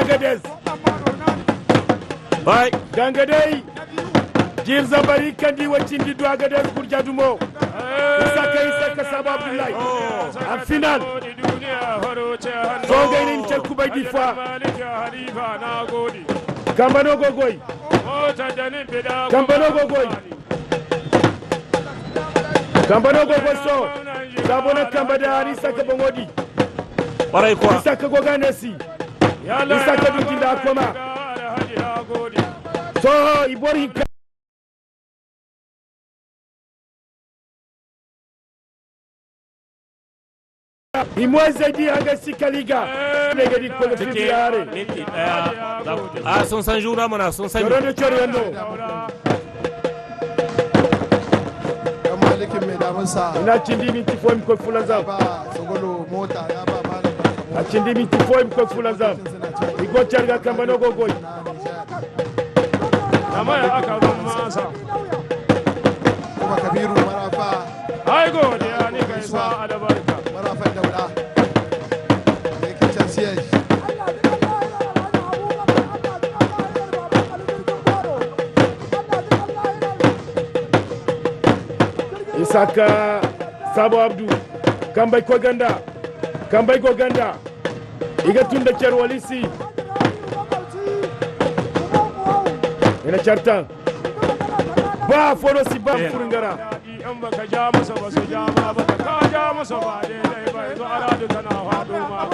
Agades bai gangadai jir zabari kandi wacin di Agades Gurjadumo Isaka Saba Abdullahi en finale Songainin Kubai Difa Kambano Gogoy so Sabona Kambada Isaka Bongodi Parai kwa Isaka Goganesi Isaka Dutinda Akoma So Ibori Imweze di agasi kaliga negedi ko fiare minti daya son san jura mana son san Rono Choriano Malikin mai damun sa ina cindi minti foim ko fulanza ba sogolo mota ya ba malam a cindi minti foim ko fulanza igo charga kambano gogoy amma ya aka ban masa kuma Kabiru Marafa ai godiya ni kai sa albarka Marafa Daula mai kicin siyaj Isaka Sabo Abdu Kambai Koganda iga tunda Cherwalisi ina chartan ba foro si ba furungara in baka ja masa ba su ja ma ba ka ja masa ba daidai ba yanzu aradu tana hado ma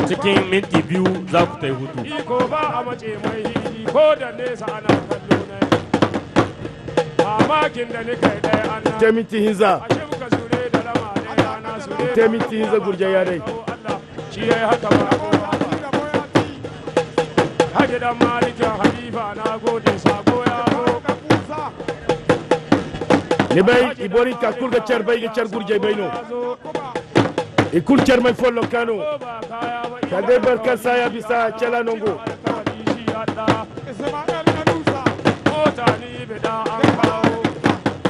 cikin minti biyu za ku tai hutu iko ba a mace mai hili ko da nesa ana kallo ne mamakin da ni kai dai ana Temiti Hinza ashe muka zure da rama ne rana zure Temiti Hinza gurje ya dai Allah shi yayi haka ba Haji dan Malikin Halifa na gode sako ya zo ni bai ibori ka kulga cer bai ga cer gurje bai no ikul cer mai follo kano kade barkan saya bisa cela nongo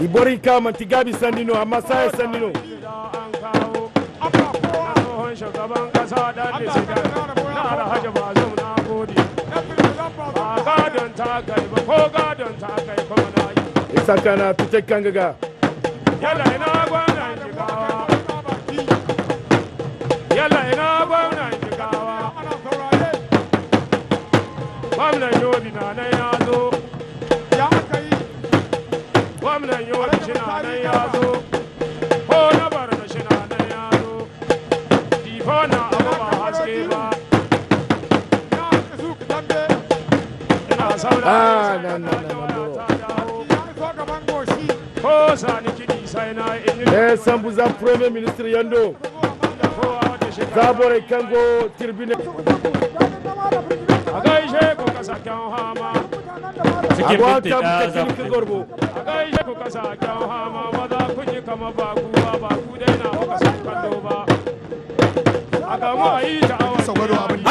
ibori ka man tigabi sandino amma saya sandino shugaban kasa dan disida na alhaji bazum na gode ba gadon ta kai ba ko gadon ta kai kuma na yi Isaka na tuce kangaga yalla ina gwamnan jigawa yalla ina gwamnan jigawa gwamnan yobi na nan ya zo gwamnan yobi shi na nan ya zo ko na barna shi na nan ya zo difo na abu ba haske ba ina saura ko sani kidi sai na sambuza premier ministre yando zabore kango tirbine a gaishe ku kasa kyan hama cikin minti daya za ku tai gorbo a gaishe ku kasa kyan hama maza kun yi kama ba kuwa ba ku dai na kuka san kallo ba a gamu a yi ta awon sogolo abin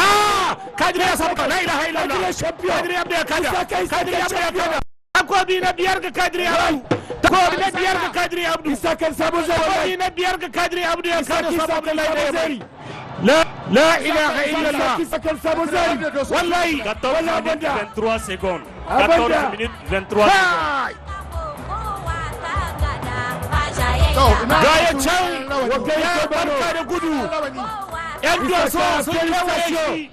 kadiri ya samu la ilaha illallah kadiri abdu ya kada kadiri abdu ya kada takobi na biyar ga kadiri abdu takobi na biyar ga kadiri abdu Isaka Sabo takobi na biyar ga kadiri abdu ya kada sabu abdullahi da yamari la ilaha illallah Isaka Sabo Zari wallahi 14 minutes 23 secondes 14 minutes 23 secondes ga ya can ya barka da gudu yan doso sun kewaye shi